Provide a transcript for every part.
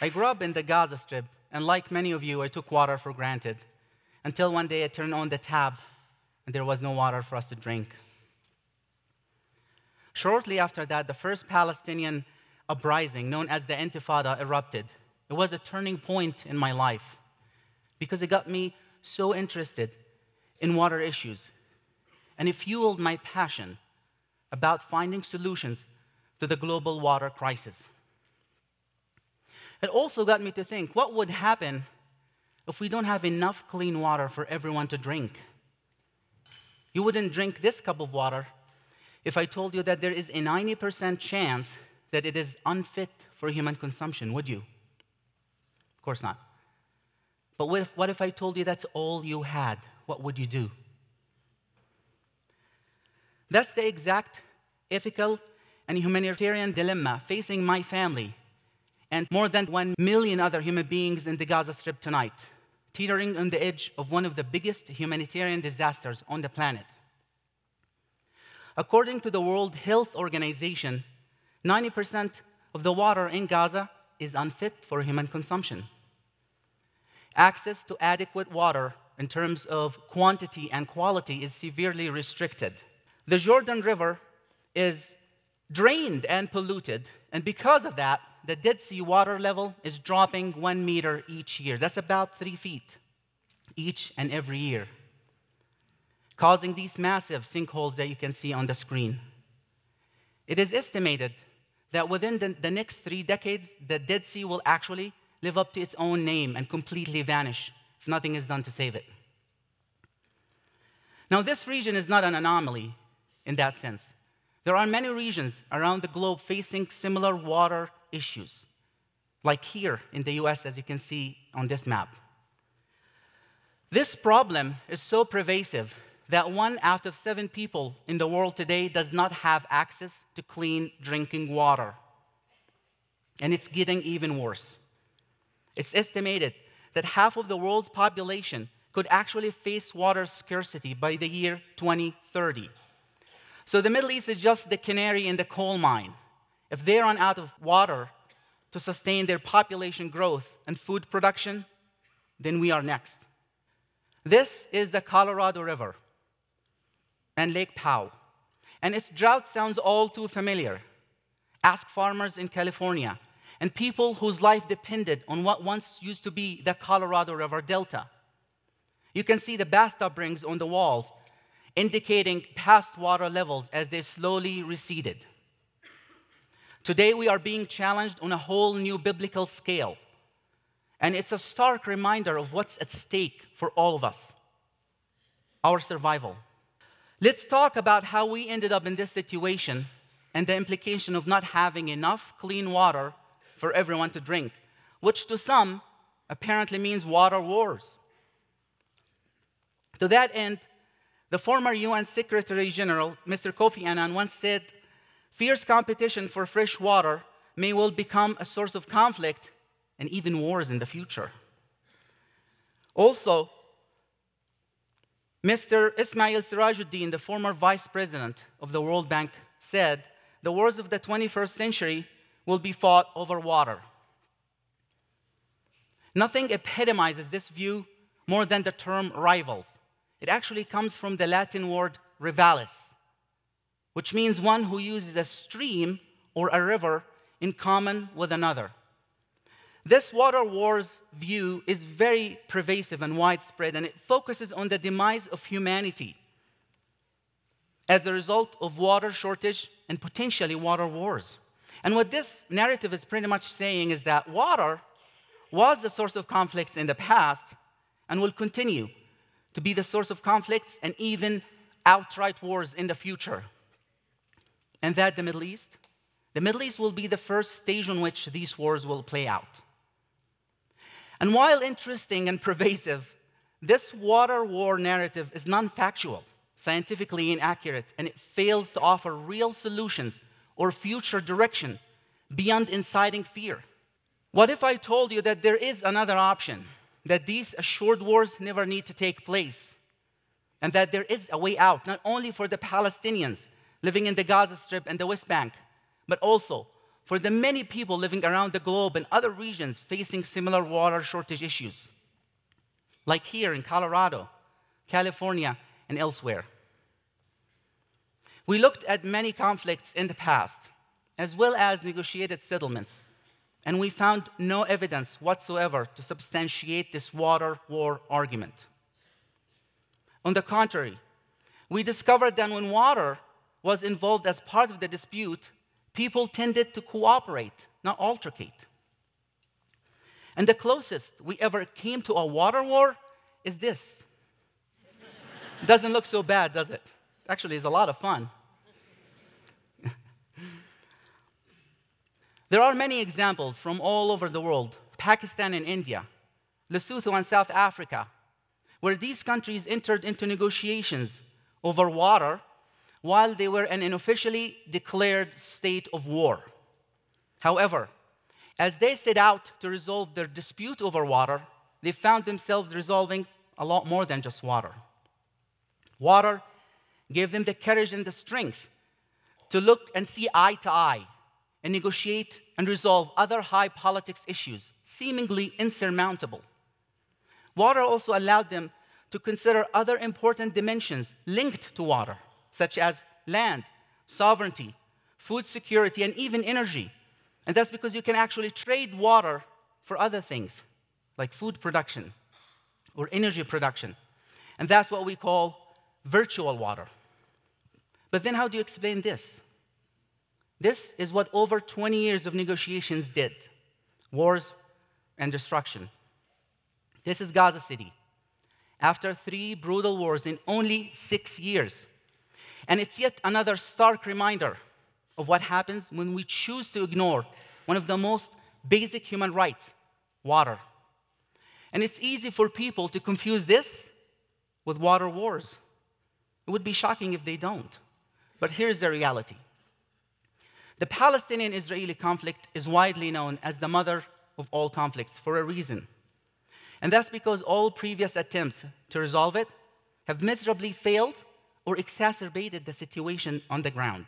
I grew up in the Gaza Strip, and like many of you, I took water for granted, until one day I turned on the tap, and there was no water for us to drink. Shortly after that, the first Palestinian uprising, known as the Intifada, erupted. It was a turning point in my life, because it got me so interested in water issues, and it fueled my passion about finding solutions to the global water crisis. It also got me to think, what would happen if we don't have enough clean water for everyone to drink? You wouldn't drink this cup of water if I told you that there is a 90% chance that it is unfit for human consumption, would you? Of course not. But what if I told you that's all you had? What would you do? That's the exact ethical and humanitarian dilemma facing my family and more than 1 million other human beings in the Gaza Strip tonight, teetering on the edge of one of the biggest humanitarian disasters on the planet. According to the World Health Organization, 90% of the water in Gaza is unfit for human consumption. Access to adequate water in terms of quantity and quality is severely restricted. The Jordan River is drained and polluted, and because of that, the Dead Sea water level is dropping 1 meter each year. That's about 3 feet each and every year, causing these massive sinkholes that you can see on the screen. It is estimated that within the next 3 decades, the Dead Sea will actually live up to its own name and completely vanish if nothing is done to save it. Now, this region is not an anomaly in that sense. There are many regions around the globe facing similar water issues, like here in the US, as you can see on this map. This problem is so pervasive that 1 out of 7 people in the world today does not have access to clean drinking water. And it's getting even worse. It's estimated that half of the world's population could actually face water scarcity by the year 2030. So the Middle East is just the canary in the coal mine. If they run out of water to sustain their population growth and food production, then we are next. This is the Colorado River and Lake Powell, and its drought sounds all too familiar. Ask farmers in California and people whose life depended on what once used to be the Colorado River Delta. You can see the bathtub rings on the walls, indicating past water levels as they slowly receded. Today, we are being challenged on a whole new biblical scale, and it's a stark reminder of what's at stake for all of us, our survival. Let's talk about how we ended up in this situation and the implication of not having enough clean water for everyone to drink, which to some apparently means water wars. To that end, the former UN Secretary General, Mr. Kofi Annan, once said, "Fierce competition for fresh water may well become a source of conflict and even wars in the future." Also, Mr. Ismail Sirajuddin, the former vice president of the World Bank, said, "The wars of the 21st century will be fought over water." Nothing epitomizes this view more than the term rivals. It actually comes from the Latin word rivalis, which means one who uses a stream or a river in common with another. This water wars view is very pervasive and widespread, and it focuses on the demise of humanity as a result of water shortage and potentially water wars. And what this narrative is pretty much saying is that water was the source of conflicts in the past and will continue to be the source of conflicts and even outright wars in the future. And that the Middle East will be the first stage on which these wars will play out. And while interesting and pervasive, this water war narrative is non-factual, scientifically inaccurate, and it fails to offer real solutions or future direction beyond inciting fear. What if I told you that there is another option, that these assured wars never need to take place, and that there is a way out, not only for the Palestinians living in the Gaza Strip and the West Bank, but also for the many people living around the globe and other regions facing similar water shortage issues, like here in Colorado, California, and elsewhere. We looked at many conflicts in the past, as well as negotiated settlements, and we found no evidence whatsoever to substantiate this water war argument. On the contrary, we discovered that when water was involved as part of the dispute, people tended to cooperate, not altercate. And the closest we ever came to a water war is this. Doesn't look so bad, does it? Actually, it's a lot of fun. There are many examples from all over the world, Pakistan and India, Lesotho and South Africa, where these countries entered into negotiations over water while they were in an officially declared state of war. However, as they set out to resolve their dispute over water, they found themselves resolving a lot more than just water. Water gave them the courage and the strength to look and see eye to eye and negotiate and resolve other high politics issues, seemingly insurmountable. Water also allowed them to consider other important dimensions linked to water, such as land, sovereignty, food security, and even energy. And that's because you can actually trade water for other things, like food production or energy production. And that's what we call virtual water. But then how do you explain this? This is what over 20 years of negotiations did: wars and destruction. This is Gaza City, after 3 brutal wars in only 6 years. And it's yet another stark reminder of what happens when we choose to ignore one of the most basic human rights, water. And it's easy for people to confuse this with water wars. It would be shocking if they don't. But here's the reality. The Palestinian-Israeli conflict is widely known as the mother of all conflicts for a reason. And that's because all previous attempts to resolve it have miserably failed or exacerbated the situation on the ground.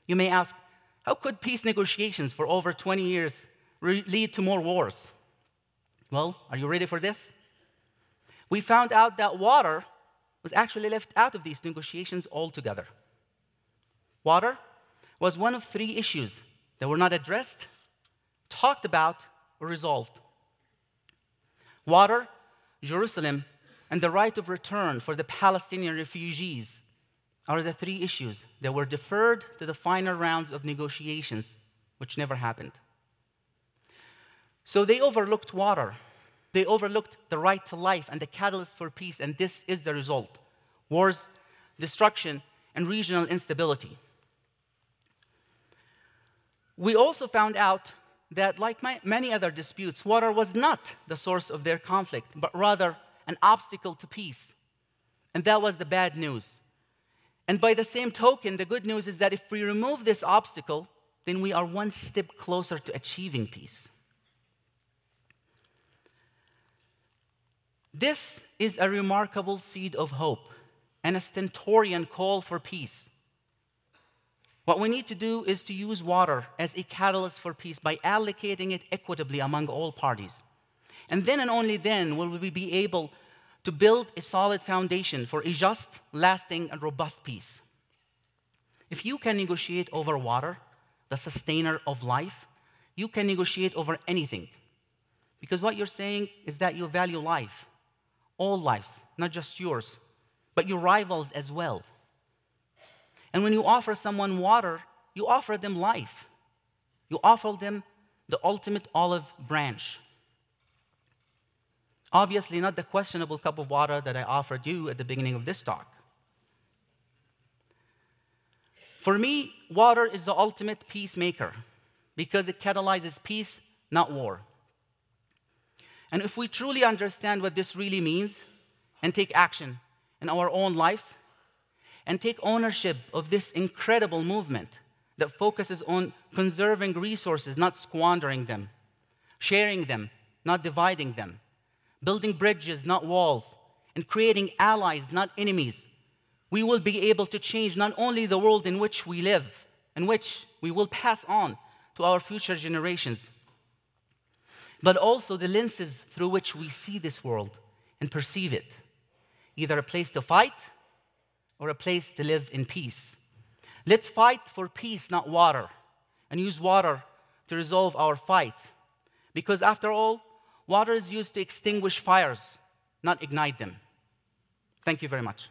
You may ask, how could peace negotiations for over 20 years lead to more wars? Well, are you ready for this? We found out that water was actually left out of these negotiations altogether. Water was one of 3 issues that were not addressed, talked about, or resolved. Water, Jerusalem, and the right of return for the Palestinian refugees are the 3 issues that were deferred to the final rounds of negotiations, which never happened. So they overlooked water. They overlooked the right to life and the catalyst for peace, and this is the result: wars, destruction, and regional instability. We also found out that, like many other disputes, water was not the source of their conflict, but rather an obstacle to peace. And that was the bad news. And by the same token, the good news is that if we remove this obstacle, then we are one step closer to achieving peace. This is a remarkable seed of hope and a stentorian call for peace. What we need to do is to use water as a catalyst for peace by allocating it equitably among all parties. And then and only then will we be able to build a solid foundation for a just, lasting, and robust peace. If you can negotiate over water, the sustainer of life, you can negotiate over anything. Because what you're saying is that you value life, all lives, not just yours, but your rivals as well. And when you offer someone water, you offer them life. You offer them the ultimate olive branch. Obviously, not the questionable cup of water that I offered you at the beginning of this talk. For me, water is the ultimate peacemaker because it catalyzes peace, not war. And if we truly understand what this really means and take action in our own lives, and take ownership of this incredible movement that focuses on conserving resources, not squandering them, sharing them, not dividing them, building bridges, not walls, and creating allies, not enemies, we will be able to change not only the world in which we live, and which we will pass on to our future generations, but also the lenses through which we see this world and perceive it, either a place to fight or a place to live in peace. Let's fight for peace, not water, and use water to resolve our fight. Because after all, water is used to extinguish fires, not ignite them. Thank you very much.